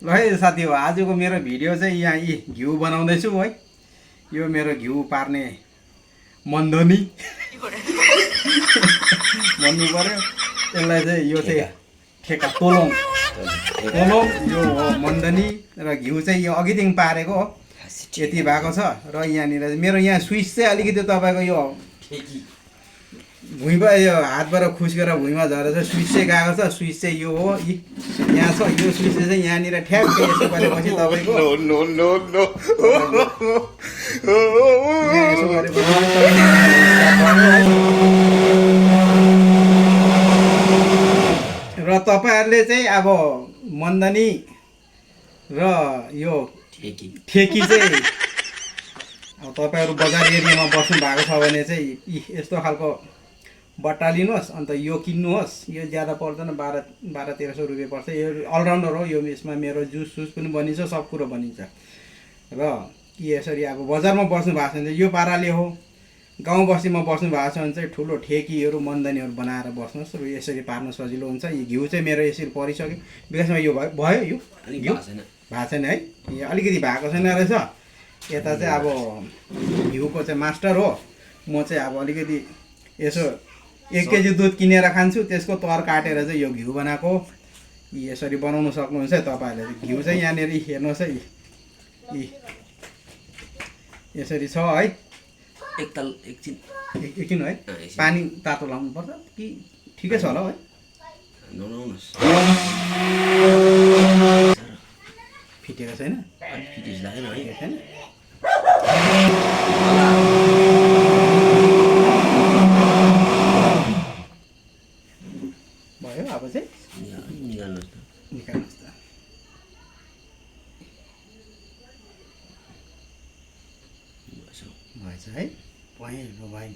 ल है साथी हो, आजको मेरो भिडियो चाहिँ यहाँ यी घिउ बनाउँदैछु है। यो मेरो घिउ पार्ने मन्दनी भन्नु पर्यो। यसलाई चाहिँ यो चाहिँ ठेका तोलङ तोलङ यो हो मन्दनी। र घिउ चाहिँ यो अघिदेखि पारेको हो, यति भएको छ। र यहाँनिर मेरो यहाँ स्विच चाहिँ अलिकति तपाईँको यो भुइँमा यो हातबाट खुस्केर भुइँमा झरेर स्विच चाहिँ गएको छ। स्विच चाहिँ यो हो, यहाँ छ। यो स्विचले चाहिँ यहाँनिर ठ्याक्कै यसो गरेपछि तपाईँको यसो गरेपछि र तपाईँहरूले चाहिँ अब मन्दनी र यो ठेकी चाहिँ अब तपाईँहरू बजार एरियामा बस्नु भएको छ भने चाहिँ यस्तो खालको बट्टा लिनुहोस्। अन्त यो किन्नुहोस्। यो ज्यादा पर्दैन, 1200-1300 रुपियाँ पर्छ। यो अलराउन्डर हो। यो यसमा मेरो जुस सुस पनि बनिन्छ, सब कुरो बनिन्छ। र यसरी अब बजारमा बस्नु भएको छ भने चाहिँ यो पाराले हो। गाउँ बस्तीमा बस्नु भएको छ भने चाहिँ ठुलो ठेकीहरू मन्दनीहरू बनाएर बस्नुहोस्। र यसरी पार्न सजिलो हुन्छ। यो घिउ चाहिँ मेरो यसरी परिसक्यो। विकासमा यो भयो यो घिउ भएको छैन है, यो अलिकति भएको छैन रहेछ। यता चाहिँ अब घिउको चाहिँ मास्टर हो म चाहिँ। अब अलिकति यसो 1 केजी दुध किनेर खान्छु, त्यसको तर काटेर चाहिँ यो घिउ बनाएको। यसरी बनाउनु सक्नुहुन्छ तपाईँहरूले। घिउ चाहिँ यहाँनिर हेर्नुहोस् है, यसरी छ है। एकछिन है, पानी तातो लाउनु पर्छ कि ठिकै छ होला है। फिटेको छैन, भयो। अब चाहिँ निकाल्नुहोस् त। भएछ है, भयो भयो।